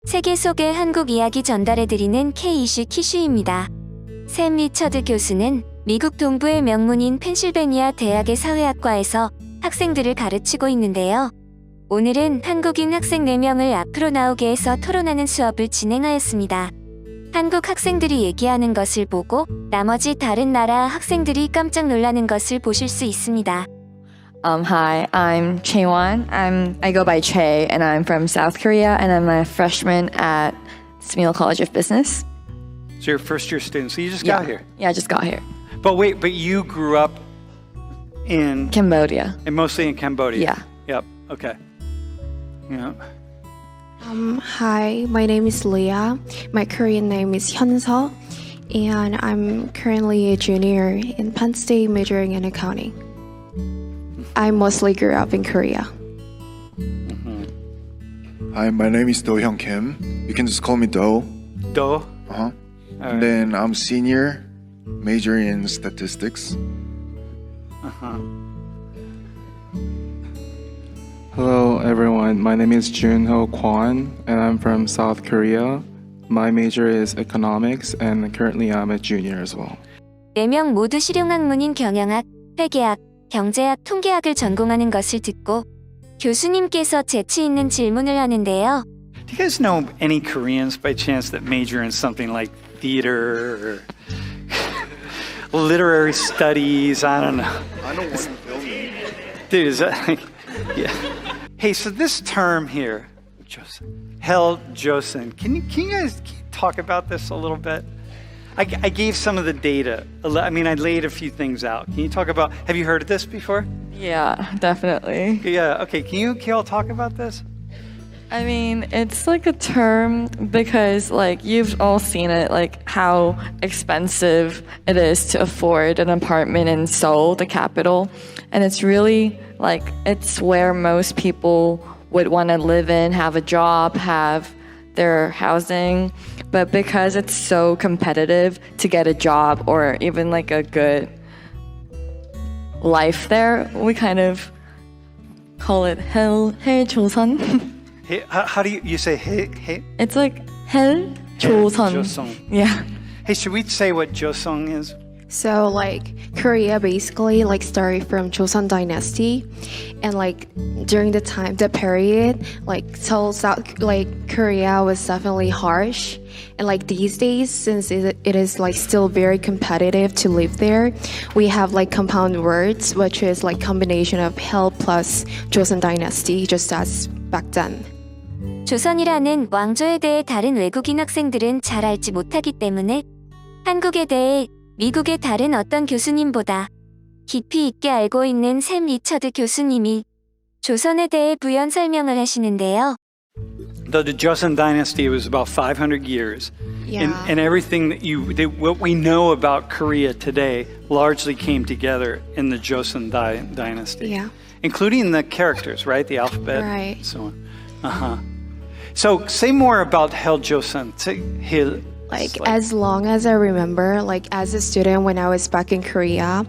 세계 속의 한국 이야기 전달해드리는 K-이슈 키슈입니다. 샘 리처드 교수는 미국 동부의 명문인 펜실베니아 대학의 사회학과에서 학생들을 가르치고 있는데요. 오늘은 한국인 학생 4명을 앞으로 나오게 해서 토론하는 수업을 진행하였습니다. 한국 학생들이 얘기하는 것을 보고 나머지 다른 나라 학생들이 깜짝 놀라는 것을 보실 수 있습니다. Hi, I'm Chaewon. I go by Chae, and I'm from South Korea, and I'm a freshman at Smil College of Business. So you're a first-year student. So you just got here. Yeah, I just got here. But wait, you grew up in Cambodia. and mostly in Cambodia. Yeah. Yep. Okay. Yeah. Hi, my name is Leah. My Korean name is Hyunseo, and I'm currently a junior in Penn State majoring in accounting. I mostly grew up in Korea. Hi, my name is Do Hyung Kim. You can just call me Do. Do. Uh-huh. All And then I'm senior, majoring in statistics. Hello everyone, my name is Junho Kwon and I'm from South Korea. My major is economics and currently I'm a junior as well. 4명 모두 실용학문인 경영학, 회계학, 경제학, 통계학을 전공하는 것을 듣고 교수님께서 재치 있는 질문을 하는데요. Do you guys know any Koreans by chance that major in something like theater or literary studies? I don't know. I know one film. Dude, is that like, yeah. Hey, so this term here, Hell Joseon, can you guys talk about this a little bit? I gave some of the data. I mean, I laid a few things out. Can you talk about, have you heard of this before? Yeah, definitely. Yeah, okay, can you all talk about this? I mean, it's like a term because like you've all seen it, like how expensive it is to afford an apartment in Seoul, the capital. And it's really like, it's where most people would want to live in, have a job, have their housing. But because it's so competitive to get a job or even like a good life there, we kind of call it hell joseon. Hey, how do you say hey? It's like hell joseon. Joseon. Yeah. Hey, should we say what Joseon is? So like Korea basically like started from Joseon Dynasty, and like during the period like South Korea was definitely harsh, and like these days since it is like still very competitive to live there, we have like compound words which is like combination of hell plus Joseon Dynasty just as back then. 조선이라는 왕조에 대해 다른 외국인 학생들은 잘 알지 못하기 때문에 한국에 대해 미국의 다른 어떤 교수님보다 깊이 있게 알고 있는 샘 리처드 교수님이 조선에 대해 부연 설명을 하시는데요. The Joseon dynasty was about 500 years. Yeah. And everything what we know about Korea today largely came together in the Joseon dynasty. Yeah. Including the characters, right? The alphabet. Right. And so on. Uh-huh. So say more about Hell Joseon. Say Hil. Like as long as I remember, like as a student when I was back in Korea,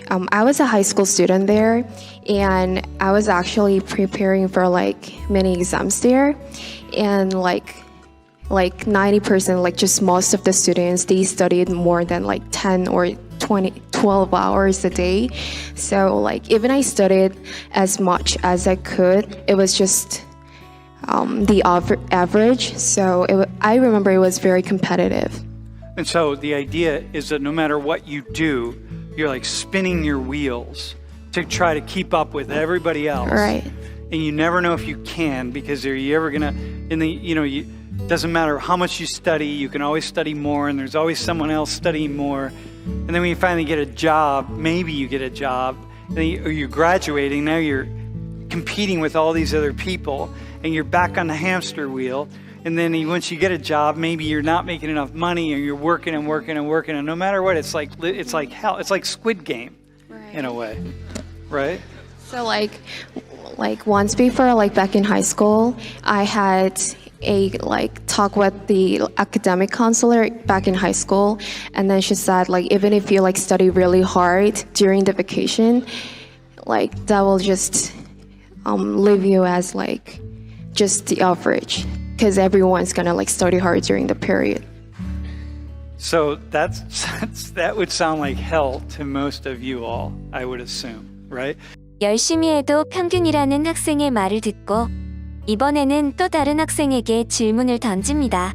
I was a high school student there, and I was actually preparing for like many exams there, and like 90%, like just most of the students, they studied more than like 10 or 12 hours a day. So like even I studied as much as I could, it was just the average. So I remember it was very competitive. And so the idea is that no matter what you do, you're like spinning your wheels to try to keep up with everybody else. Right. And you never know if you can, because are you ever gonna, doesn't matter how much you study, you can always study more, and there's always someone else studying more. And then when you finally get a job, maybe you get a job, or you're graduating, now you're competing with all these other people, and you're back on the hamster wheel. And then once you get a job, maybe you're not making enough money, or you're working and working and working, and no matter what, it's like hell. It's like Squid Game, in a way, right? So like once before, like back in high school, I had a like talk with the academic counselor back in high school, and then she said like even if you like study really hard during the vacation, like that will just leave you as like just the average. because everyone's gonna like study hard during the period. So that would sound like hell to most of you all, I would assume, right? 열심히 해도 평균이라는 학생의 말을 듣고 이번에는 또 다른 학생에게 질문을 던집니다.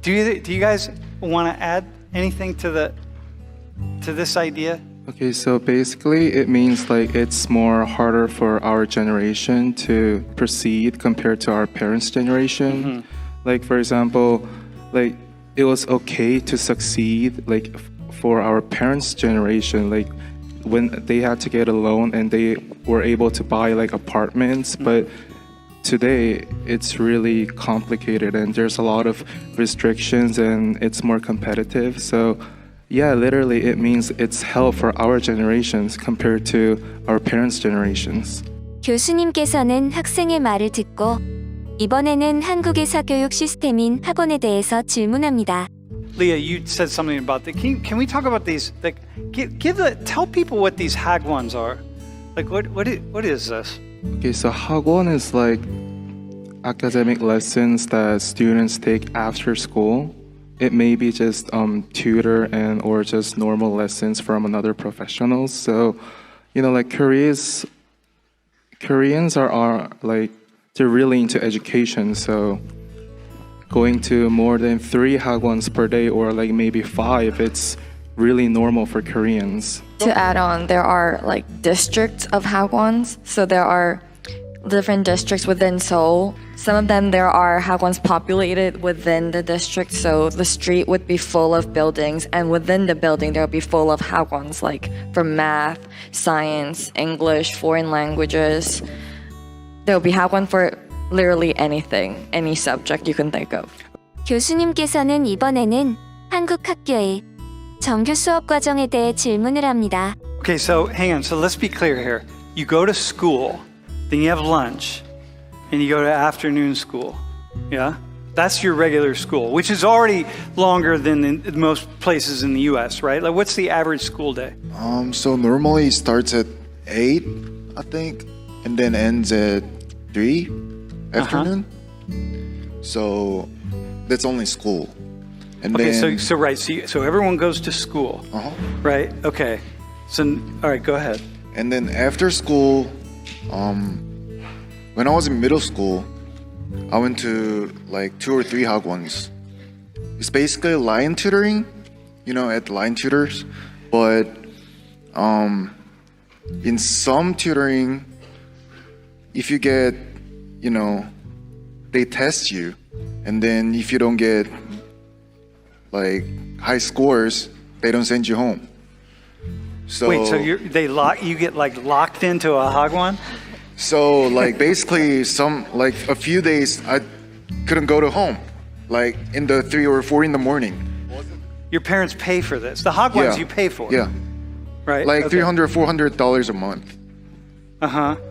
Do you guys want to add anything to this idea? Okay, so basically it means like it's more harder for our generation to proceed compared to our parents' generation. Like for example, like it was okay to succeed like for our parents' generation, like when they had to get a loan and they were able to buy like apartments, but today it's really complicated and there's a lot of restrictions and it's more competitive. So yeah, literally it means it's hell for our generations compared to our parents' generations. 교수님께서는 학생의 말을 듣고 이번에는 한국의 사교육 시스템인 학원에 대해서 질문합니다. Leah, you said something about that. Can we talk about these? Like, tell people what these hagwons are. Like, what is this? Okay, so 학원 is like academic lessons that students take after school. It may be just tutor and or just normal lessons from another professionals. So, you know, like Koreans are like they're really into education. So going to more than 3 hagwons per day or like maybe 5, it's really normal for Koreans. To add on, there are like districts of hagwons. So there are different districts within Seoul. Some of them there are hagwons populated within the district. So the street would be full of buildings, and within the building there would be full of hagwons, like for math, science, English, foreign languages. There will be hagwon for literally anything, any subject you can think of. 교수님께서는 이번에는 한국 학교의 정규 수업 과정에 대해 질문을 합니다. Okay, so hang on. So let's be clear here. You go to school, then you have lunch, and you go to afternoon school. Yeah? That's your regular school, which is already longer than in most places in the US, right? Like, what's the average school day? So normally it starts at 8, I think, and then ends at 3 afternoon. So that's only school. And Okay, then, so everyone goes to school, right? Okay. So, all right, go ahead. and then after school, when I was in middle school, I went to like 2 or 3 hagwons. It's basically line tutoring, you know, at line tutors, but in some tutoring, if you get, you know, they test you, and then if you don't get like high scores, they don't send you home. So Wait, so you get like locked into a hagwon? So like basically like a few days I couldn't go to home, like in the 3 or 4 in the morning. Your parents pay for this. The hagwons Yeah. you pay for. Yeah, Right. like okay. $300, $400 a month.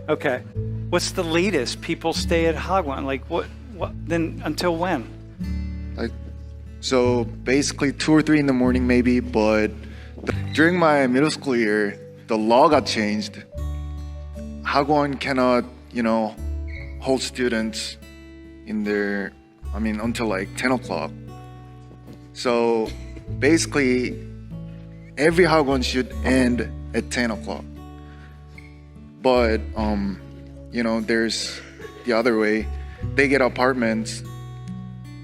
Okay. What's the latest people stay at hagwon? Like what then until when? Like, so basically 2 or 3 in the morning maybe, but during my middle school year, the law got changed. Hagwon cannot, you know, hold students in their, until like 10 o'clock. So basically, every hagwon should end at 10 o'clock. But, you know, there's the other way. They get apartments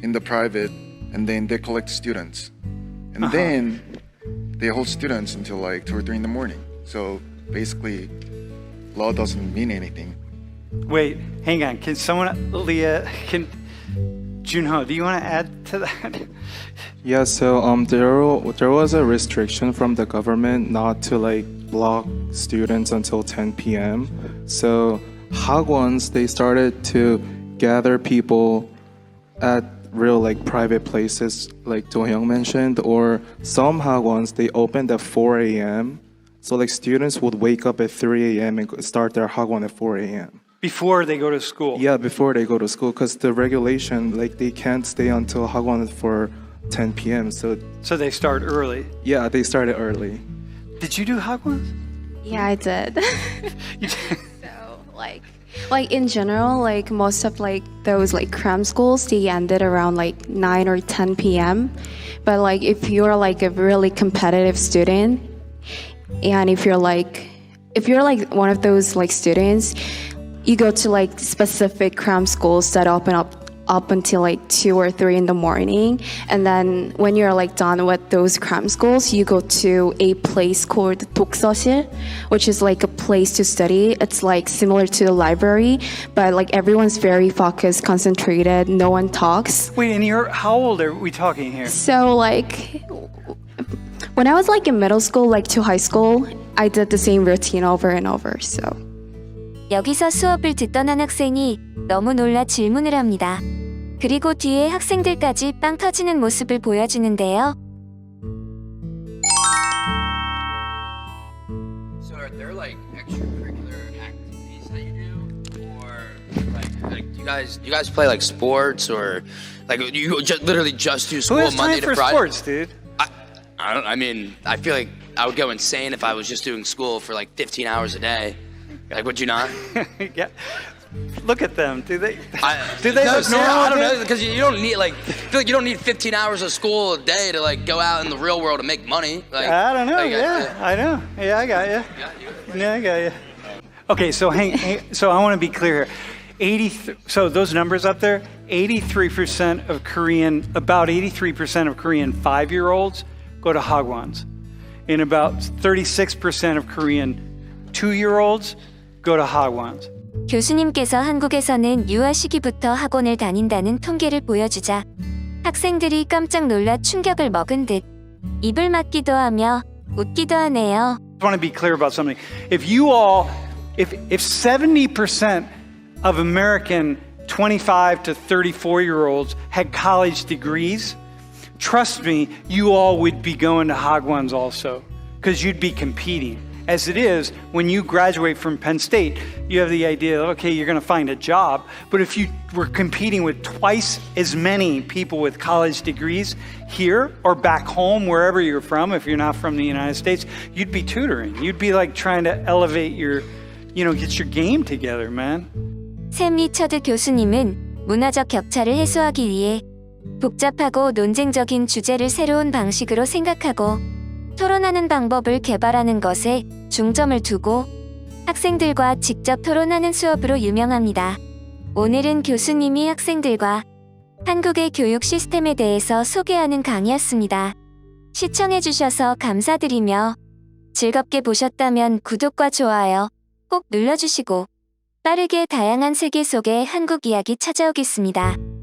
in the private, and then they collect students. And then they hold students until like 2 or 3 in the morning. So basically, law doesn't mean anything. Wait, hang on. Can someone, Leah, Junho, do you want to add to that? Yeah, so there was a restriction from the government not to like block students until 10 p.m. So hagwons, they started to gather people at real like private places like Do-hyung mentioned, or some hagwons they opened at 4 a.m. So like students would wake up at 3 a.m. and start their hagwon at 4 a.m. Before they go to school. Yeah, before they go to school, because the regulation, like they can't stay until hagwon for 10 p.m. So they start early. yeah, they started early. Did you do hagwons? Yeah, I did. You did? So like Like in general, like most of like those like cram schools, they ended around like 9 or 10 p.m. But like if you're like a really competitive student, and if you're like one of those like students, you go to like specific cram schools that open up until like 2 or 3 in the morning, and then when you're like done with those cram schools, you go to a place called 독서실, which is like a place to study. It's like similar to the library, but like everyone's very focused, concentrated, no one talks. Wait, and how old are we talking here? So like when I was like in middle school, like to high school, I did the same routine over and over. So 여기서 수업을 듣던 한 학생이 너무 놀라 질문을 합니다. 그리고 뒤에 학생들까지 빵 터지는 모습을 보여주는데요. So are there like extracurricular activities that you do, or like you guys play like sports, or like you literally just do Who school has Monday time for to Friday? sports, dude? I don't. I mean, I feel like I would go insane if I was just doing school for like 15 hours a day. Like, would you not? Yeah. Look at them. Do they No, look seriously, normal? I don't dude? know, because you don't need like. I feel like you don't need 15 hours of school a day to like go out in the real world and make money. Like, I don't know. like, Yeah, I know. Yeah, I got you. Yeah, I got you. Okay, so so I want to be clear here. So those numbers up there, 83% of about 83% of Korean 5-year-olds go to hagwons, and about 36% of Korean 2-year-olds go to hagwons. 교수님께서 한국에서는 유아 시기부터 학원을 다닌다는 통계를 보여주자 학생들이 깜짝 놀라 충격을 먹은 듯 입을 막기도 하며 웃기도 하네요. I want to be clear about something. If 70% of American 25 to 34-year-olds had college degrees, trust me, you all would be going to hagwons also, because you'd be competing. As it is, when you graduate from Penn State, you have the idea, okay, you're going to find a job. But if you were competing with twice as many people with college degrees here or back home, wherever you're from, if you're not from the United States, you'd be tutoring. You'd be like trying to elevate get your game together, man. 샘 리처드 교수님은 문화적 격차를 해소하기 위해 복잡하고 논쟁적인 주제를 새로운 방식으로 생각하고 토론하는 방법을 개발하는 것에 중점을 두고 학생들과 직접 토론하는 수업으로 유명합니다. 오늘은 교수님이 학생들과 한국의 교육 시스템에 대해서 소개하는 강의였습니다. 시청해주셔서 감사드리며 즐겁게 보셨다면 구독과 좋아요 꼭 눌러주시고 빠르게 다양한 세계 속의 한국 이야기 찾아오겠습니다.